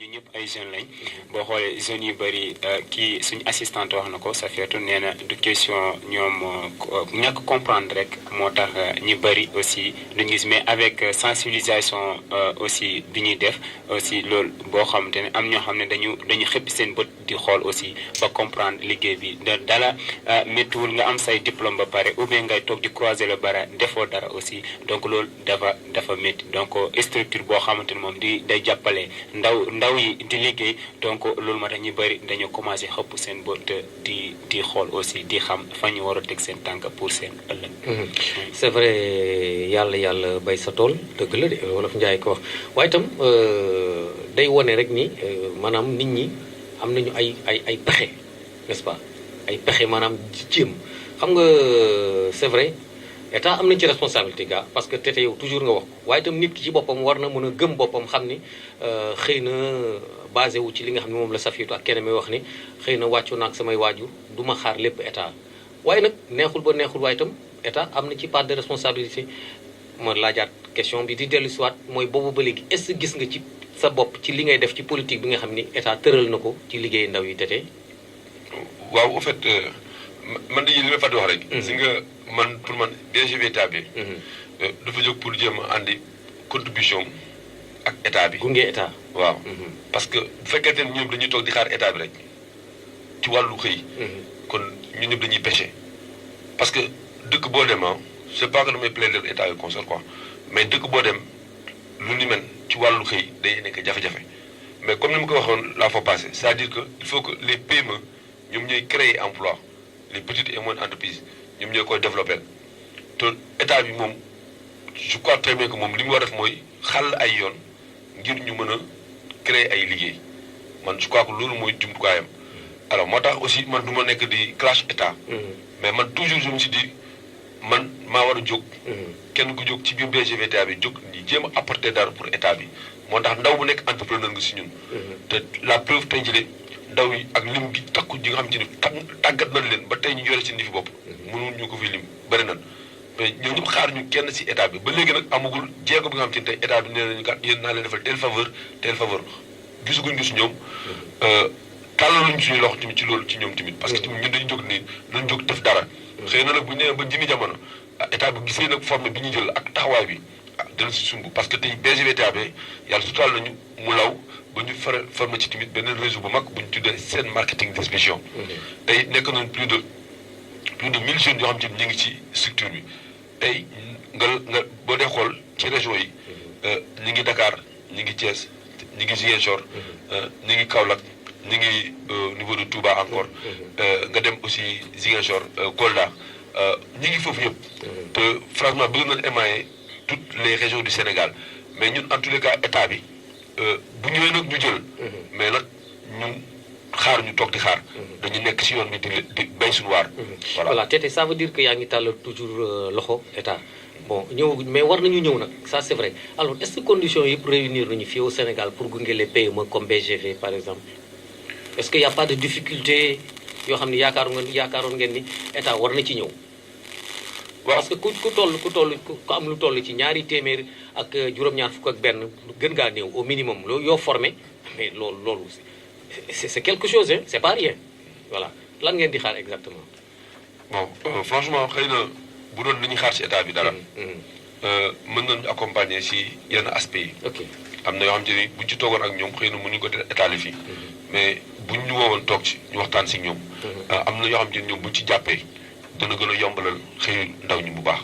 ñu ñëpp ay jeunes lañ boo xoolee jeunes yu bëri kii suñu assistante wax na ko Safiatou nee na du question ñoom ñàkk comprendre rek moo tax ñu bëri aussi duñu gis mais avec sensibilisation aussi bi ñuy def aussi loolu boo xamante ne am ñoo xam ne dañu xëpp seen bët di xool aussi ba comprendre liggéey bi dala méttiwul nga am say diplôme ba pare ou bien ngay toog di croiser le bras defoo dara aussi donc loolu dafa métti donc structure boo xamante ne moom day jàppale ndaw yi di liggéey donc loolu moo tax ñu bëri dañoo commencé xëpp seen bët di xool aussi di xam fa ñu war a teg seen tànk pour seen ëllëg. c'est vrai yàlla bay sa tool dëgg la de wolof Njaay ko wax waaye itam day wone rek ni maanaam nit ñi am nañu ay pexe n'est-ce pas ay pexe maanaam jéem xam nga c'est vrai état am nañ ci responsabilité ga parce que tete yow toujours nga wax waaye itam nit ki ci boppam war na mën a gëm boppam xam ni xëy na basé wu ci li nga xam ne moom la Safiatou ak keneen may wax ni xëy na wàccu naag samay waajur du ma xaar lépp état waaye nag neexul ba neexul waaye itam état am na ci part de responsabilité ma laajaat question bi di dellu si waat mooy boobu ba léegi est-ce que gis nga ci sa bopp ci li ngay def ci politique bi nga xam ni état tëral na ko ci liggéey ndaw yi tete. waaw en fait man dañuy li may fàtte wax rek. si nga man pour man BGVTA bi. dafa jóg pour jéem a andi contribution ak état bi. gunge état. waaw parce que bu fekkente ne ñoom dañuy toog di xaar état bi rek ci wàllu xëy. kon ñun ñëpp dañuy pêcher parce que dëkk boo dem c'est pas que damay plaider état yu concert quoi mais dëkk boo dem lu ni mel ci wàllu xëy day nekk jafe-jafe mais comme ni ma ko waxoon la fois passée c'est-à-dire que il faut que les PME ñoom ñooy créer emploi les petites et moyennes entreprises ñoom ñooy koy développer te état bi moom je crois très bien que moom li mu war a def mooy xàll ay yoon ngir ñu mën a créer ay liggéey man je crois que loolu mooy jumtukaayam alors moo tax aussi man du ma nekk di clash état mais man toujours je me suis dit man maa war a jóg kenn ku jóg ci biir BGVTA bi jóg di jéem a apporter dara pour état bi moo tax ndaw bu nekk entrepreneur nga si ñun te la preuve tey jëlee ndaw yi ak lim gi takku ji nga xam te ni tàggat nañ leen ba tey ñu yore seen fi bopp mënuñ ñu ko fi lim bëri nañ mais ñoo ñëpp xaar ñu kenn si état bi ba léegi nag amagul jéego bi nga xam te ni tey état bi nee nañu kat yéen naa leen defal tel faveur gisuguñ gis ñoom tàllaluñ suñu loxo tamit ci loolu ci ñoom tamit parce que tamit ñun dañu jóg nii nañ jóg def dara xëy na nag bu ñu nee ba jimi jamono état bi gisee nag forme bi ñu jël ak taxawaay bi dana si sumb parce que tey BGVTA bi yàlla suturaal nañu mu law ba ñu formé ci tamit beneen réseau bu mag bu ñu tuddee seen marketing d'expression tey nekk nañ plus de 1000 jeunes yoo xam te ñu ngi ci structure bi tey nga boo dee xool ci région yi ñu ngi Dakar ñu ngi Thiès ñu ngi Ziguinchor ñu ngi Kaolack ñu ngi au niveau de Touba encore nga dem aussi Ziguinchor Kolda ñu ngi foofu yëpp te franchement bëgg nañ émailler toutes les régions du Sénégal mais ñun en tous les cas état bi bu ñëwee nag ñu jël mais nag ñun xaar ñu toog di xaar dañu nekk si yoon bi di bay suñu waar voilà Tété ça veut dire que yaa ngi tàllal toujours loxo état bon ñëwaguñ mais war nañu ñëw nag ça c'est vrai alors est-ce que conditions yëpp réunir nañu fii au Sénégal pour gunge les PME comme BGV par exemple est-ce que y a pas de difficulté yoo xam ne yaakaaroon ngeen ni état war na ci ñëw parce que ku am lu toll ci ñaari téeméer ak juróom-ñaar fukk ak benn gën ngaa néew au minimum loolu yoo formé mais loolu c'est quelque chose hein c'est pas rien voilà lan ngeen di xaar exactement bon franchement xëy na bu doon li ñuy xaar ci état bi dara mën nañu accompagner ci yenn aspects yi ok am na yoo xam te ni buñ ci toogoon ak ñoom xëy na mënuñu ko étaler fii mais buñ ñu woowoon toog ci ñu waxtaan ci ñoom am na yoo xam te ni ñoom buñ ci jàppee dana gën a yombalal xëy ndaw ñi bu baax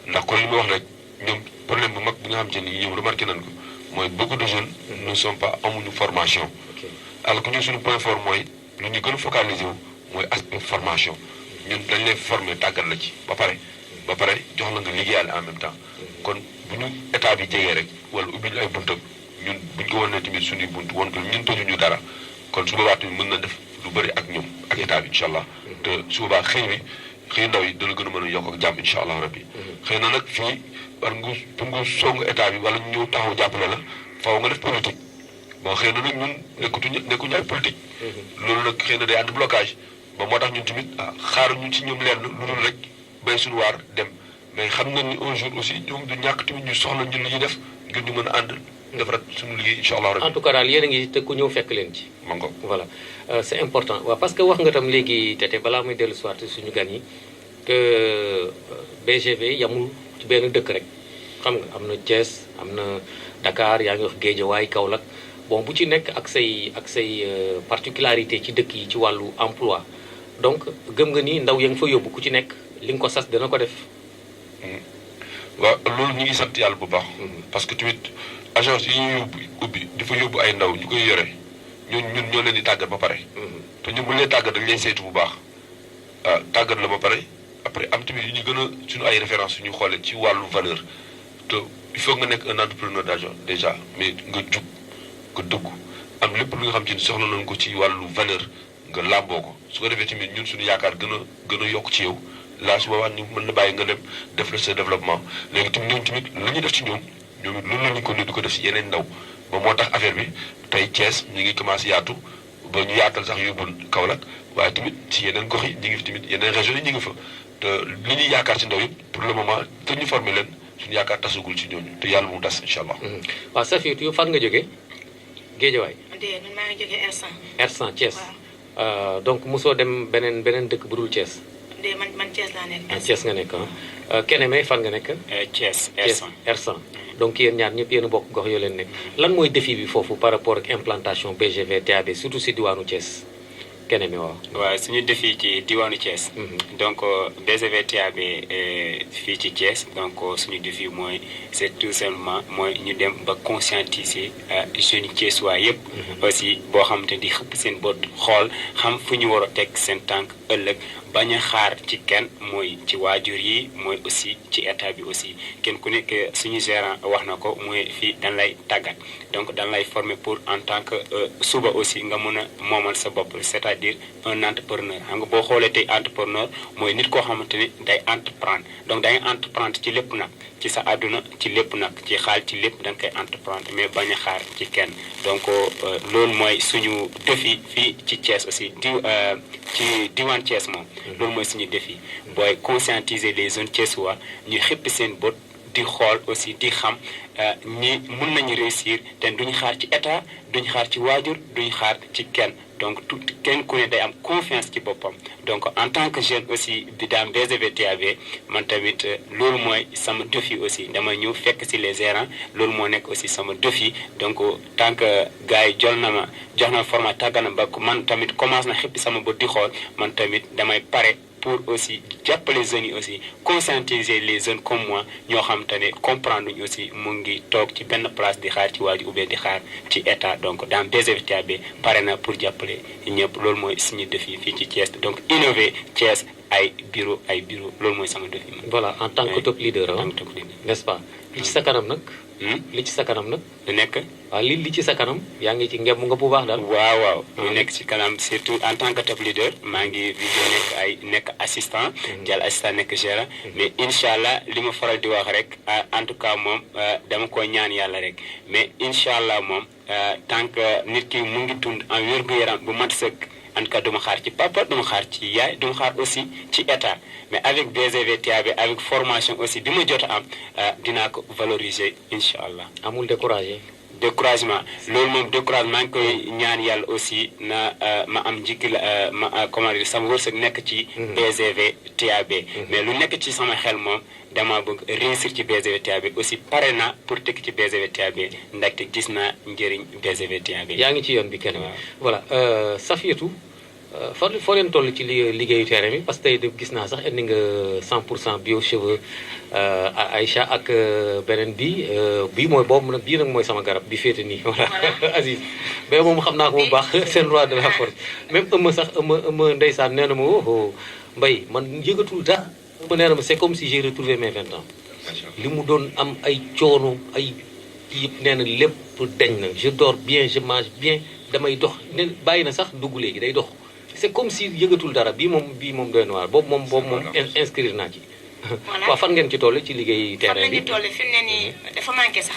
ndax kon li ma wax rek ñoom problème bu mag bi nga xam te ni ñoom remarqué nañ ko mooy beaucoup de jeunes ne sont pas amuñu formation alors que ñun suñu point fort mooy lu ñu gën a focaliser wu mooy aspect formation ñun dañ lay former tàggat la ci ba pare jox la nga liggéeyal en même temps kon bu ñu état bi jegee rek wala ubbi ñu ay buntam ñun buñ ko wan ne tamit suñuy bunt woon ko ñun tëjuñu dara kon su boobaa tamit mën na def lu bëri ak ñoom ak état bi incha allah te su boobaa xëy ndaw yi dana gën a mën a yokk ak jàmm incha allah rabbi xëy na nag fii war pour nga song état bi wala ñu ñëw taxaw jàppale la faaw nga def politique bon xëy na nag ñun nekkuñu ay politique loolu nag xëy na day ànd blocage ba moo tax ñun tamit xaaruñu ci ñoom lenn lu dul rek bay suñu waar dem mais xam nañ ni un jour aussi ñoom du ñàkk tamit ñu soxla ñun li ñuy def ngir ñu mën a ànd defaraat suñu liggéey incha allah en rabbi tout cas daal yéen a ngi te ku ñëw fekk leen ci. man ko voilà c'est important waaw parce que wax nga tam léegi Tété balaa muy dellu soit suñu gan yi que BGV yamul ci benn dëkk rek xam nga am na Thiès am na Dakar yaa ngi wax Guédiawaye Kaolack bon bu ci nekk ak say particularité ci dëkk yi ci wàllu emploi donc gëm nga ni ndaw ya nga fa yóbbu ku ci nekk li nga ko sas dana ko def. waaw loolu ñu ngi sant yàlla bu baax. parce que tamit agence yi ñuy ubbi dafa yóbbu ay ndaw ñu koy yore ñun ñoo leen di tàggat ba pare. te ñun bu ñu leen tàggat dañ leen saytu bu baax tàggat la ba pare après am tamit yu ñu gën a suñu ay références yu ñu xoolee ci wàllu valeur te il faut nga nekk un entrepreneur d'argent déjà mais nga jub nga dëggu am lépp lu nga xam ci soxla nañ ko ci wàllu valeur nga làmboo ko su ko defee tamit ñun suñu yaakaar gën a yokk ci yow. là su boobaa ñu mën na bàyyi nga dem def la sa développement léegi tamit ñoom tamit lu ñu def ci ñoom it loolu la ñu ko di ko def si yeneen ndaw ba moo tax affaire bi tey Thiès ñu ngi commencé yaatu ba ñu yaatal sax yóbbul Kaolack waaye tamit ci yeneen gox yi ñu ngi fi tamit yeneen régions yi ñu ngi fa te li ñuy yaakaar ci ndaw yi pour le moment te ñu formé leen suñu yaakaar tasagul ci ñooñu te yàlla mu tas incha allah. waaw Safiatou yow fan nga jógee Guédiawaye. man maa ngi jógee R100. R100 Thiès. donc mosoo dem beneen dëkk bu dul Thiès. man Thiès laa nekk. Thiès nga nekk Keneme fan nga nekk. Thiès R100 donc yéen ñaar ñëpp yéen a bokk gox yoo leen nekk lan mooy défi bi foofu par rapport ak implantation BGV TAB surtout si diwaanu Thiès Keneme waaw. waaw suñu défi ci diwaanu Thiès. donc BGV TAB fii ci Thiès donc suñu défi mooy c'est tout simplement mooy ñu dem ba conscientiser jeunes Thiessois yëpp. aussi boo xamante ni di xëpp seen bët xool xam fu ñu war a teg seen tànk ëllëg. bañ a xaar ci kenn mooy ci waajur yi mooy aussi ci état bi aussi kenn ku nekk suñu gérant wax na ko mooy fii dañ lay tàggat donc dañ lay former pour en tant que suba aussi nga mën a moomal sa bopp c'est-à-dire un entrepreneur xam nga boo xoolee tey entrepreneur mooy nit koo xamante ni day entreprendre donc day entreprendre ci lépp nag ci sa àdduna ci lépp nag ci xaal ci lépp da nga koy entreprendre mais bañ a xaar ci kenn donc loolu mooy suñu défi fii ci Thiès aussi ci diwaan Thiès moom. loolu mooy suñu défi booy conscientiser les zones thiessois ñu xippi seen bët di xool aussi di xam ñi mun nañu réussir te duñu xaar ci état duñu xaar ci waajur duñu xaar ci kenn donc tout kenn ku ne day am confiance ci boppam donc en tant que jeune aussi bi daam BGV TAB man tamit loolu mooy sama défi aussi dama ñëw fekk si les gérants loolu moo nekk aussi sama défi donc tant que gars yi jox na format tàggana ba man tamit commence na xippi sama bët di xool man tamit damay pare pour aussi jàppale jeunes yi aussi conscientiser les jeunes comme moi ñoo xam te ne comprendre ñu aussi mu ngi toog ci benn place di xaar ci waaju oubien di xaar ci état donc dans BGV TAB pare na pour jàppale ñëpp loolu mooy suñu défi fii ci Thiès donc innover Thiès ay bureau loolu mooy sama défi man. voilà en tant que top leader n'est-ce pas li ci sa kanam nag. li ci sa kanam nag. lu nekk. waaw li ci sa kanam yaa ngi ci ngem nga bu baax daal. waaw lu nekk ci kanam surtout en tant que top leader maa ngi vidéo nekk assistant. jël assistant nekk gérant. mais incha allah li ma faral di wax rek en tout cas moom dama ko ñaan yàlla rek mais incha allah moom tant que nit ki mu ngi dund en wér-gu-yaram bu mat sëkk. en tout cas duma xaar ci papa duma xaar ci yaay duma xaar aussi ci état mais avec BGV TAB avec formation aussi bi ma jot a am dinaa ko valoriser incha allah. amul découragement loolu moom découragement maa ngi koy ñaan yàlla aussi na ma am njëkk la comment dire sama wërsëg nekk ci BGV TAB mais lu nekk ci sama xel moom dama bëgg réussir ci BGV TAB aussi pare na pour tekk ci BGV TAB ndaxte gis naa njëriñ BGV TAB. yaa ngi ci yoon bi kenn voilà Safiatou foo leen toll ci liggéeyu terrain bi parce que tey gis naa sax indi nga 100% bio cheveux Aïcha ak beneen bii mooy boobu nag bii nag mooy sama garab bi féete nii voilà Aziz mais moom xam naa ko bu baax seen roi de la force même ëmma ndeysaan nee na ma mbay man yëgatul dara ëmma nee na ma c'est comme si j'ai retrouvé mes 20 ans li mu doon am ay coono ay yëpp nee na lépp dañ na je dors bien je mange bien damay dox ne bàyyi na sax dugg léegi day dox c'est comme si yëgatul dara bii moom doy na waar boobu moom inscrire naa ci waaw fan ngeen ci toll ci liggéey terrain bi. fan la ñu toll fi mu ne nii dafa manqué sax.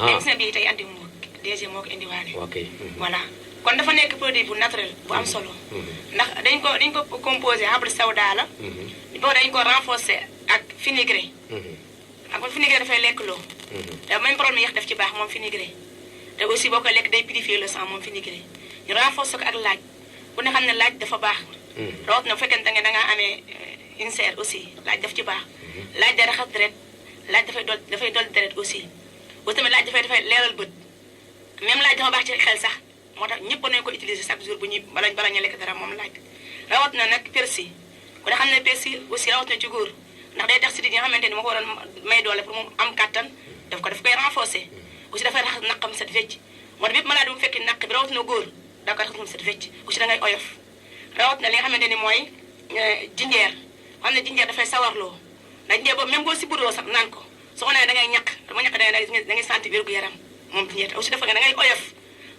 médecin bi tey andi moo DG moo ko indiwaale. ok voilà kon dafa nekk produit bu naturel bu am solo. ndax dañ ko composé habre sawda la. boobu dañ ko renforcer ak fenugrec. xam nga fenugrec dafay lekk loo. te même problème yéex def ci baax moom fenugrec te aussi boo koy lekk day purifier le sang moom fenugrec ñu renforcer ko ak laaj bu ne xam ne laaj dafa baax rawat na bu fekkente ne da ngaa amee ulcère aussi laaj daf ci baax laaj day raxas deret laaj dafay dol deret aussi tamit laaj dafay leeral bët même laaj dafa baax ci xel sax moo tax ñëpp nañu ko utiliser chaque jour bu ñuy bala ñu lekk dara moom laaj rawat na nag persil ku ne xam ne persil aussi rawat na ci góor ndax day tax si di nga xamante ni moo ko waroon may doole pour mu am kattan daf koy renforcer aussi dafay raxas naqam set wecc moo tax bépp malade bu mu fekki naq bi rawat na góor da koy raxas moom set wecc aussi da ngay oyof rawat na li nga xamante ni mooy jinjeer xam ne jinjeer dafay sawarloo ndax jinjeer boobu même boo si budoo sax naan ko soo ko nee da ngay ñaq dama ñaq da ngay sentir wér gu yaram moom jinjeer aussi dafa nga da ngay oyof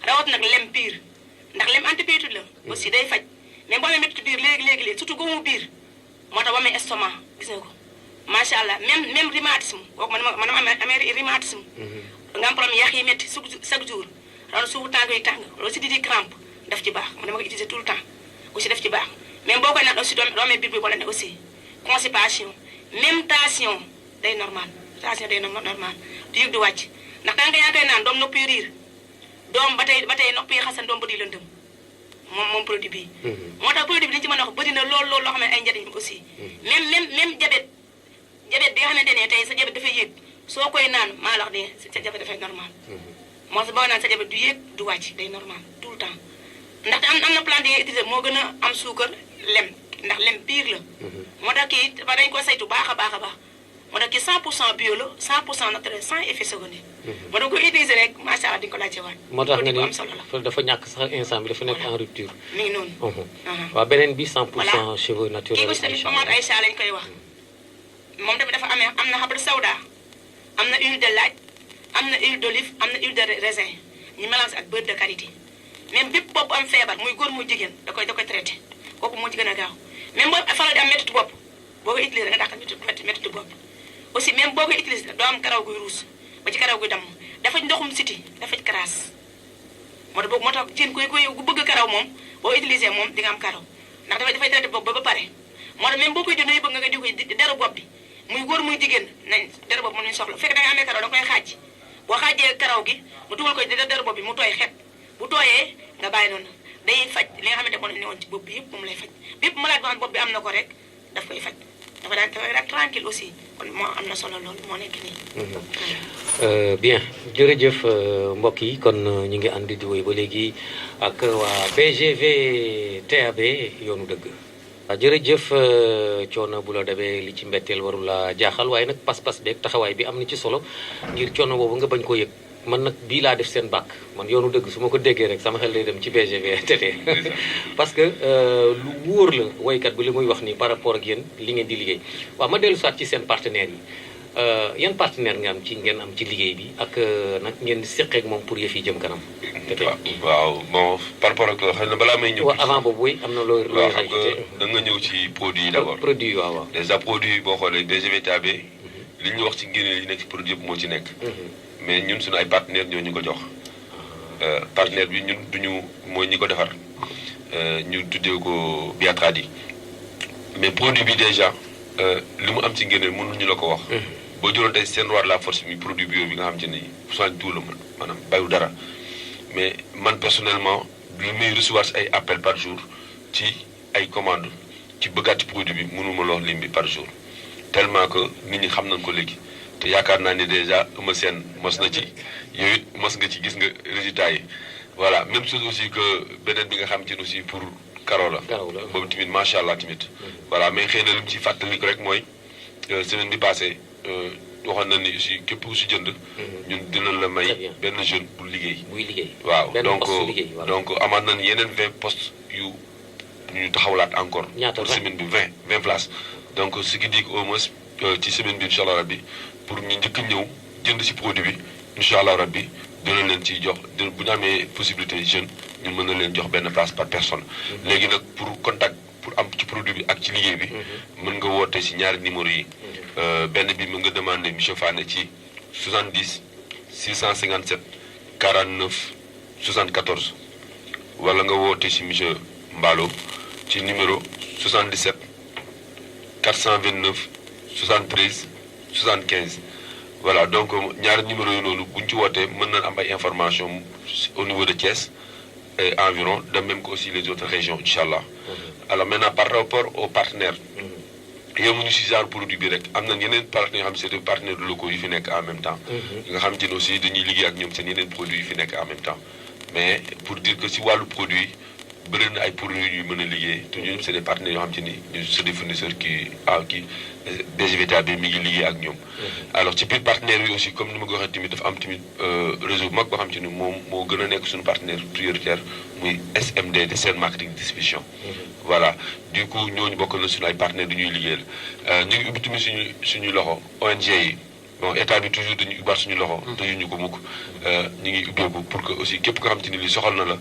rawat nag lem pire ndax lem antibiotique la aussi day faj même boo amee métti biir léegi surtout góomu biir moo tax ba amee estomac gis nga ko macha allah même rhumatisme kooku man amee rhumatisme nga am problème yax yi métti chaque jour raw suufu tànk yi tàng loolu si di crampe daf ci baax man dama ko utiliser tout le temps aussi daf ci baax même boo koy naan aussi doo amee biir bi wala ne aussi constipation même tension day normal du yëg du wàcc ndax tànk yaa koy naan doom noppi riir doom ba tey noppi xasan doom ba di lëndëm moom produit bi moo tax produit bi li ñu ci mën a wax bëri na lool loo xam ne ay njëriñ aussi même diabète bi nga xamante ne tey sa diabète dafay yéeg soo koy naan maa la wax ne sa diabète dafay normal moo sa boo naan sa diabète du yéeg du wàcc day normal tout le temps ndaxte am na plante yi nga utilisé moo gën a am suukar lem ndax lem pire la moo tax kii ba dañ ko saytu baax a baax moo tax kii 100% bio la 100% naturel sans effet secondaire moo tax ko utiliser rek macha allah di nga ko laajte waat moo tax nga am solo la ni dafa ñàkk sax instant bi dafa nekk en rupture mi ngi noonu waaw beneen bi 100% cheveux kii naturels aussi tamit pommade Aïcha lañ koy wax moom tamit dafa amee am na xabar sawda am na huile de laaj am na huile d'olive am na huile de raisin ñu mélange ak beurre de karité même bépp bopp am feebar muy góor muy jigéen da koy traité kooku moo ci gën a gaaw même boo faral di am métti bopp boo koy utiliser nga dàqal métti bopp aussi même boo koy utiliser doo am karaw guy ruus ba ci karaw guy damm dafa ndoxum siti dafa crasse moo tax jigéen ku bëgg karaw moom boo utiliser moom di nga am karaw ndax dafay traité bopp ba pare moo tax même boo koy dindi bëgg nga koy di deru bopp bi muy góor muy jigéen nañ deru bopp mën nañu soxla bu fekkee da nga amee karaw da nga koy xaaj boo xaajee karaw gi mu dugal ko deru bopp bi mu tooy xet bu tooyee nga bàyyi noonu day faj li nga xamante moo ne woon ci bopp bi yëpp moom lay faj bépp malade boo xam bopp bi am na ko rek daf koy faj dafa daal tranquille aussi kon moo am na solo loolu moo nekk nii. bien jërëjëf mbokk yi kon ñu ngi ànd di woy ba léegi ak waa BGV TAB yoonu dëgg. waaw jërëjëf coono bu la dabee li ci mbetteel warul la jaaxal waaye nag pas-pas beeg taxawaay bi am na ci solo ngir coono boobu nga bañ koo yëg man nag bii laa def seen bàkk man yoonu dëgg su ma ko déggee rek sama xel day dem ci BGV TT parce que lu wóor la woykat bi li muy wax nii par rapport ak yéen li ngeen di liggéey waaw ma dellu soit ci seen partenaires yi yan partenaire ngeen am ci liggéey bi ak nag ngeen seqeek moom pour yëf yi jëm kanam. waaw bon par rapport ak xëy na balaa may ñëw. waaw avant boobu oui am na looy rajouté. da nga ñëw ci produit yi d' abord. produit waaw. déjà produit yi boo xoolee BGV TAB li ñu wax ci ngëneel yi nekk ci produit yëpp moo ci nekk. mais ñun suñu ay partenaires ñoo ñu ko jox. partenaire bi ñun duñu mooy ñi ko defar ñu tuddee ko Biatradi mais produit bi déjà li mu am ci ngëneel mënuñu la ko wax. boo jëloon tey seen war la force bi produit bio bi nga xam te ni soixante tout la maanaam bayu dara mais man personnellement li may recevoir si ay appel par jour ci ay commande ci bëggaati produit bi mënuma la wax lim bi par jour tellement que nit ñi xam nañ ko léegi te yaakaar naa ni déjà Eumeu Sène mos na ci yow it mos nga ci gis nga résultat yi voilà même chose aussi que beneen bi nga xam te ne aussi pour karo la boobu tamit macha allah tamit voilà mais xëy na li mu ci fàttali ko rek mooy semaine bi passée waxoon na ni aussi képp ku si jënd. ñun dinañ la may benn jeune bu liggéey. buy liggéey waaw donc amaat nañ yeneen 20 postes yu ñu taxawlaat encore. pour semaine bi 20 places. donc ce qui dit au moins ci semaine bi incha allah rabbi pour ñu njëkk a ñëw jënd si produit bi incha allah rabbi dina leen ciy jox bu ñu amee possibilité jeune ñu mën na leen jox benn place par personne. léegi nag pour contact pour am ci produit bi ak ci liggéey bi. mën nga woote si ñaari numéro yi. benn bi mën nga demandé monsieur Fane ci 70 657 49 74 wala nga woote si monsieur Mballo ci numéro 77 429 73 75 voilà donc ñaari numéro yi noonu bu ñu ci wootee mën nañ am ay information au niveau de Thiès et environ de même que aussi les autres régions incha allah. alors maintenant par rapport aux partenaires. yemuñu si genre produit bi rek am na yeneen partenaires yoo xam ne c'est des partenaires locaux yu fi nekk en même temps. nga xam te ne aussi dañuy liggéey ak ñoom seen yeneen produits yu fi nekk en même temps mais pour dire que si wàllu produit bëri na ay produits yu mën a liggéey te ñun c'est des partenaires yoo xam te ni ñu c'est des fournisseurs qui BGVTA bi mi ngi liggéey ak ñoom. alors ci biir partenaires yi aussi comme ni ma ko waxee tamit dafa am tamit réseau bu mag boo xam te ni moom moo gën a nekk suñu partenaire prioritaire muy SMD de Sen Marketing Distribution. voilà du coup ñooñu bokk na suñu ay partenaires du ñuy liggéeyal ñu ngi ubbi tamit suñu loxo ONG yi bon état bi toujours dañuy ubbaat suñu loxo. tëjuñu ko mukk ñu ngi ubbeeku pour que aussi képp ko xam te ni lii soxal na la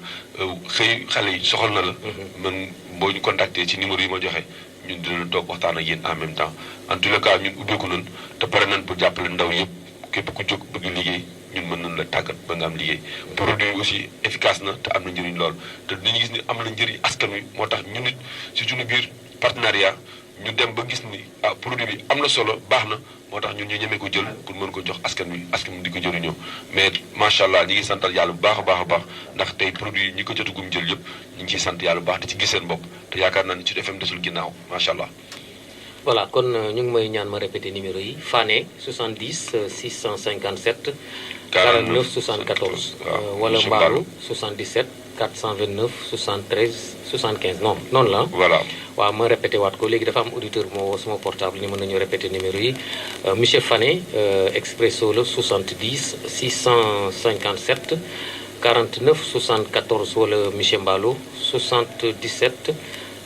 xëy xale yi soxal na la. man boo ñu contacter ci numéro yi ma joxe ñun dinañ toog waxtaan ak yéen en même temps en tous les cas ñun ubbeeku nañ te pare nañ pour jàppale ndaw yëpp képp ku jóg bëgg liggéey ñun mën nañ la tàggat ba nga am liggéey. produit aussi efficace na te am na njëriñ lool te dinañu gis ni am na njëriñ askan wi moo tax ñun it si suñu biir partenariat ñu dem ba gis ni produit bi am na solo baax na moo tax ñun ñu ñemee ko jël pour mën ko jox askan wi di ko jëriñoo mais macha allah ñi ngi santal yàlla bu baax a baax a baax ndax tey produit yi ñi ko jotagum jël yëpp ñu ngi ciy sant yàlla bu baax di ci gis seen bopp te yaakaar naa ni Sud FM desul ginnaaw macha allah. voilà kon ñu ngi may ñaan ma répéter numéro yi Fane 70 657 49 74 wala Mbaalu 77 429 73 75 non noonu la voilà waaw ma répété waat ko léegi dafa am auditeur moo woo sama portable ni mën nañu répéter numéro yi monsieur Fane Expresso la 70 657 49 74 wala monsieur Mbaalu 77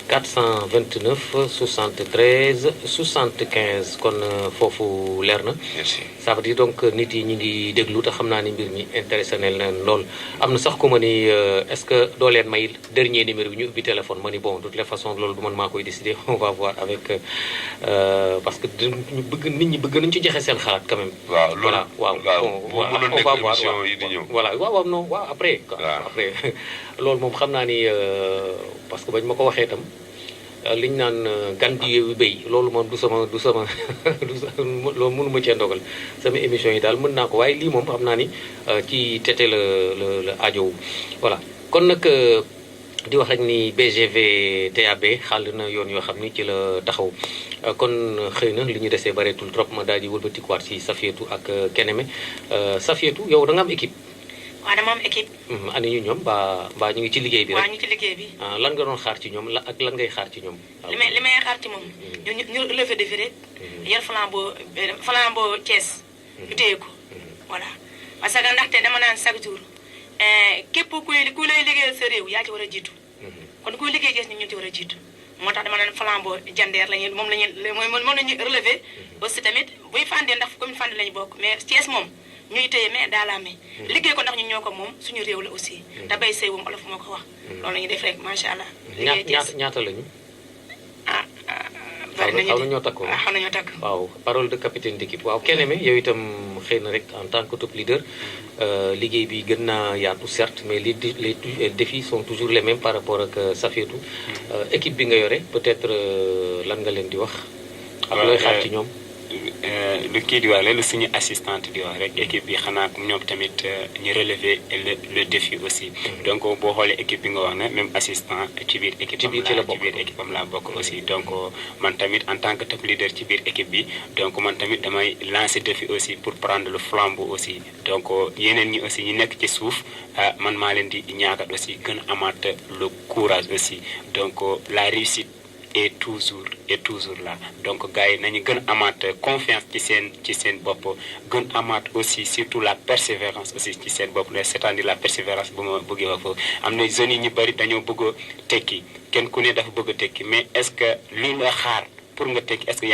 429 73 75 kon foofu leer na. merci ça veut dire donc nit yi ñu ngi déglu te xam naa ni mbir mi intéressé na leen lool. am na sax ku ma ni est-ce que doo leen may dernier numéro bi ñu ubbi téléphone ma ni bon de toute les façons loolu du man maa koy décider on va voir avec parce que ñu bëgg nit ñi bëgg nañu ci joxe seen xalaat quand même. waaw loolu waaw on va voir yi di ñëw. voilà waaw non waaw après. après loolu moom xam naa ni parce que bañ ma ko waxee itam. liñ naan gan di yeewu béy loolu moom du sama loolu mënu ma cee ndogal sama émission yi daal mën naa ko waaye lii moom xam naa ni ci tete la aajowu voilà kon nag di wax rek ni BGV TAB xàll na yoon yoo xam ni ci la taxaw kon xëy na li ñu desee bareetul trop ma daal di wëlbatikuwaat si Safietou ak Keneme Safietou yow da nga am équipe. waaw dama am équipe. ani ñu ñoom mbaa ñu ngi ci liggéey bi rek. waaw ñu ci liggéey bi. lan nga doon xaar ci ñoom ak lan ngay xaar ci ñoom. li may xaar ci moom. ñu relevé défi rek. yor flambeau Thiès. ñu téye ko. voilà parce que ndaxte dama naan chaque jour képp ku lay liggéeyal sa réew yaa ci war a jiitu. kon kuy liggéey Thiès ñu ci war a jiitu. moo tax dama naan flambeau jandeer moom la ñuy relevé. aussi tamit buy Fandé ndax commune Fandé la ñu bokk mais Thiès moom. ñuy téye mais dans la main liggéey ko ndax ñu ñoo ko moom suñu réew la aussi te bay sëy wum olof moo ko wax loolu la ñuy def rek macha allah. ñaata lañu. bari nañu xaw nañoo takku xaw nañoo takku. waaw parole de capitaine d'équipe waaw Keneme yow itam xëy na rek en tant que top leader liggéey bi gën naa yaatu certes mais les défis sont toujours les mêmes par rapport ak Safietou équipe bi nga yore peut-être lan nga leen di wax. ak looy xaar ci ñoom. lu kii di wax la lu suñu assistante di wax rek équipe bi xanaa ñoom tamit ñu relever le défi aussi. donc boo xoolee équipe bi nga wax ne même assistant ci biir équipe am laa bokk aussi donc man tamit en tant que top leader ci biir équipe bi donc man tamit damay lancer défi aussi pour prendre le flambeau aussi donc yeneen ñi aussi ñi nekk ci suuf man maa leen di ñaakat aussi gën a amaat le courage aussi donc la réussite est toujours là donc gars yi nañu gën amaat confiance ci seen bopp gën amaat aussi surtout la persévérance aussi ci seen bopp c'est-à-dire la persévérance bu ma bëggee wax foofu am na jeunes yi ñu bëri dañoo bëgg a tekki kenn ku ne dafa bëgg a tekki mais est-ce que li nga xaar pour nga tekki est-ce que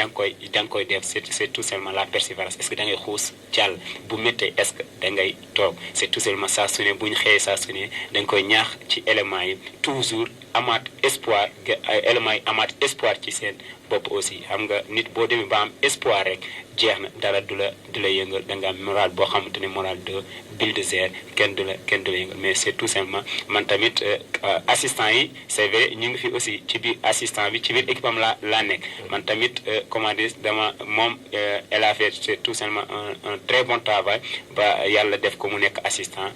da nga koy def c'est tout simplement la persévérance est-ce que da ngay xuus jàll bu méttee est-ce que da ngay toog c'est tout simplement saa su ne bu ñu xëyee saa su ne da nga koy ñaax ci éléments yi toujours amaat espoir éléments yi amaat espoir ci seen bopp aussi xam nga nit boo demee ba am espoir rek jeex na dara du la yëngal da nga am moral boo xamante ne moral de bulldozer kenn du la yëngal mais c'est tout simplement man tamit assistant yi c'est vrai ñu ngi fi aussi ci biir assistant bi ci biir équipe am laa nekk man tamit comment dire dama moom elle a fait c'est tout simplement un très bon travail ba yàlla def ko mu nekk assistant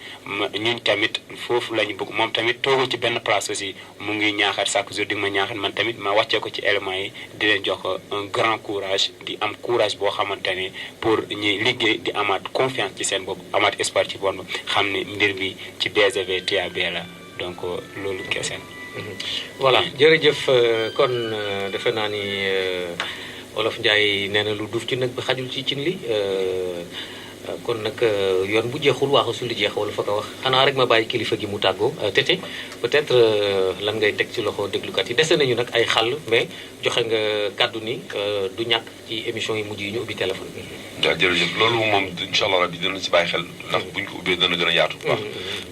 ñun tamit foofu la ñu bëgg moom tamit toogu ci benn place aussi mu ngi ñaaxal chaque jour di ma ñaaxal man tamit ma wàccee ko ci éléments yi di leen jox un grand courage di am courage boo xamante ne pour ñi liggéey di amaat confiance ci seen bopp amaat espoir ci boppam xam ne mbir bi ci BGV TAB la donc loolu kese. voilà jërëjëf kon defe naa ni Wolof Njaay nee na lu duuf ci nag bi xajul ci cin li kon nag yoon bu jeexul waaxu su li jeex wala fa ko wax xanaa rek ma bàyyi kilifa gi mu tàggoo Tété peut-être lan ngay teg ci loxo déglukat yi dese nañu nag ay xàll mais joxe nga kàddu ni du ñàkk ci émission yi mujj yi ñu ubbi téléphone bi. waaw jërëjëf loolu moom incha allah rabi dinañ si bàyyi xel ndax buñ ko ubbee dana gën a yaatu.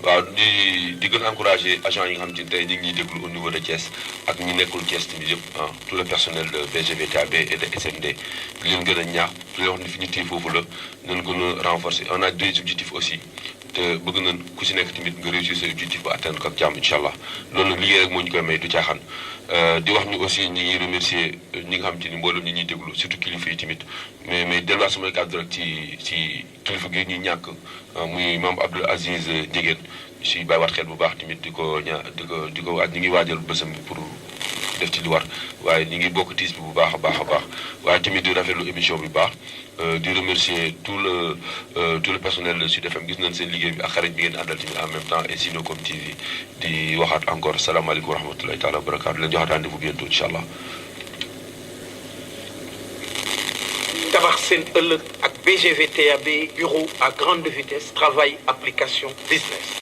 waaw di gën a encouragé agent yi nga xam ci tey ñu ngi ñuy déglu au niveau de Thiès ak ñi nekkul Thiès tamit yëpp tout le personnel de BGV TAB et de SMD di leen gën a ñaax di leen wax ne fi ñu téye foofu la nañ gën a renforcer on a deux objectifs aussi te bëgg nañ ku si nekk tamit nga réussir sa objectif ba atteindre ko ak jàmm incha allah loolu nag liggéey rek moo ñu koy may du caaxaan di wax ni aussi ñi ngi remercier ñi nga xam te ni mboolem ñi ñuy déglu surtout kilifa yi tamit mais delluwaat samay kàddu rek ci kilifa gi ñuy ñàkk muy maam Abdou Aziz Ndiéguène si bàyyiwaat xel bu baax tamit di ko ñi ngi waajal bésam pour def ci li war waaye ñi ngi bokk tiis bi bu baax a baax waaye tamit di rafetlu émission bi baax di remercier tout le personnel de Sud FM gis nañ seen liggéey bi ak xarit bi ngeen àndal tamit en même temps et Sinocom TV di waxaat encore salaamaaleykum wa rahmatulahi taala wa barakaatu leen joxaat rendez-vous bientôt incha allah. tabax seen ëllëg ak BGV TAB bureau à grande vitesse travail application business.